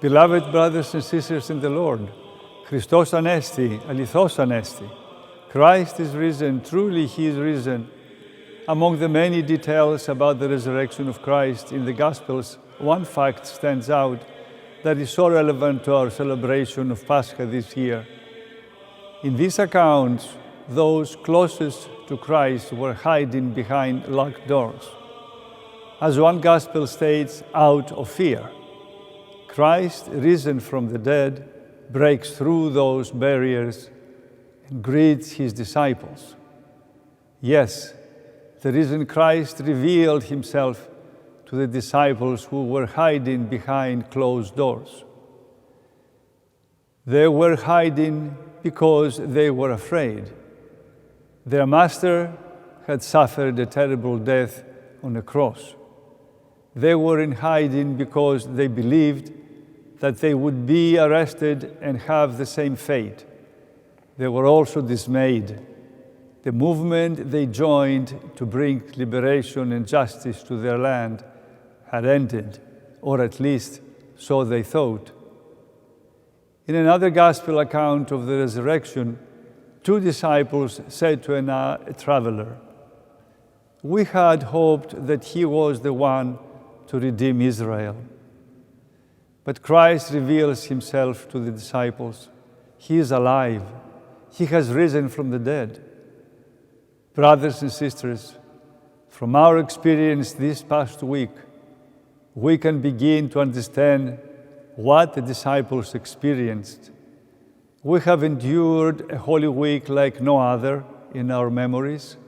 Beloved brothers and sisters in the Lord, Christos Anesti, alithos Anesti. Christ is risen, truly He is risen. Among the many details about the resurrection of Christ in the Gospels, one fact stands out that is so relevant to our celebration of Pascha this year. In these accounts, those closest to Christ were hiding behind locked doors. As one Gospel states, out of fear. Christ, risen from the dead, breaks through those barriers and greets His disciples. Yes, the risen Christ revealed Himself to the disciples who were hiding behind closed doors. They were hiding because they were afraid. Their Master had suffered a terrible death on a cross. They were in hiding because they believed that they would be arrested and have the same fate. They were also dismayed. The movement they joined to bring liberation and justice to their land had ended, or at least so they thought. In another Gospel account of the resurrection, two disciples said to a traveler, "We had hoped that he was the one to redeem Israel." But Christ reveals Himself to the disciples. He is alive. He has risen from the dead. Brothers and sisters, from our experience this past week, we can begin to understand what the disciples experienced. We have endured a Holy Week like no other in our memories.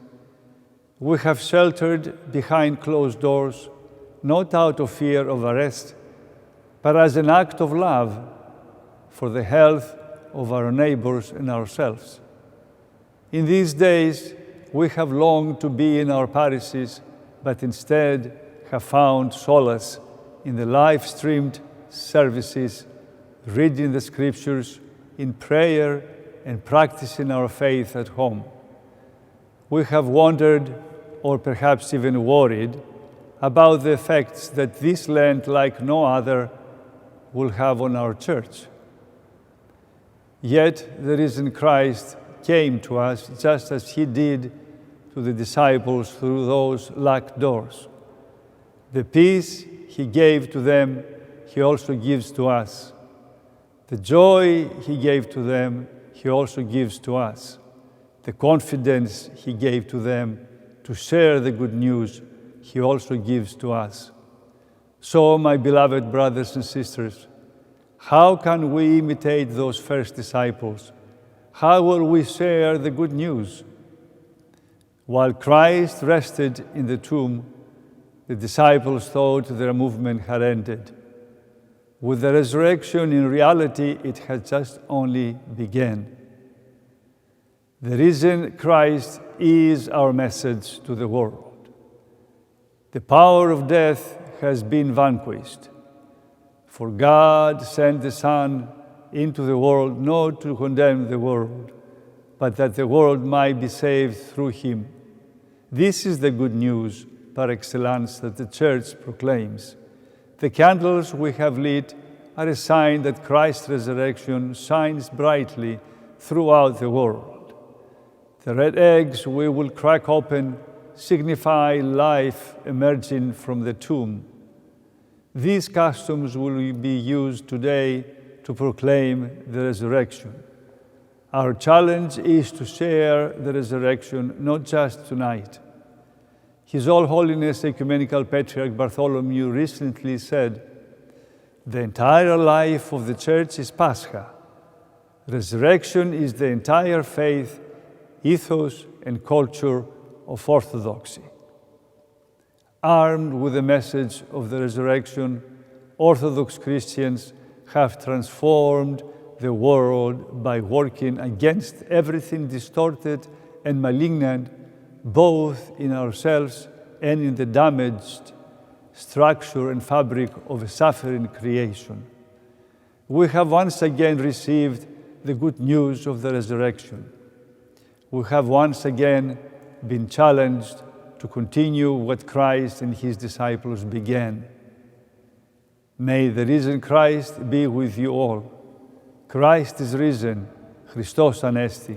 We have sheltered behind closed doors, not out of fear of arrest, but as an act of love for the health of our neighbors and ourselves. In these days, we have longed to be in our parishes, but instead have found solace in the live-streamed services, reading the Scriptures, in prayer, and practicing our faith at home. We have wondered, or perhaps even worried, about the effects that this Lent, like no other, will have on our church. Yet the risen Christ came to us just as He did to the disciples through those locked doors. The peace He gave to them, He also gives to us. The joy He gave to them, He also gives to us. The confidence He gave to them to share the good news, He also gives to us. So, my beloved brothers and sisters, how can we imitate those first disciples? How will we share the good news? While Christ rested in the tomb, the disciples thought their movement had ended. With the resurrection, in reality, it had just only begun. The risen Christ is our message to the world. The power of death has been vanquished. For God sent the Son into the world not to condemn the world, but that the world might be saved through Him. This is the good news par excellence that the Church proclaims. The candles we have lit are a sign that Christ's resurrection shines brightly throughout the world. The red eggs we will crack open signify life emerging from the tomb. These customs will be used today to proclaim the resurrection. Our challenge is to share the resurrection not just tonight. His All Holiness Ecumenical Patriarch Bartholomew recently said, "The entire life of the Church is Pascha. Resurrection is the entire faith, ethos, and culture of Orthodoxy." Armed with the message of the resurrection, Orthodox Christians have transformed the world by working against everything distorted and malignant, both in ourselves and in the damaged structure and fabric of a suffering creation. We have once again received the good news of the resurrection. We have once again been challenged to continue what Christ and His disciples began. May the risen Christ be with you all. Christ is risen. Christos Anesti.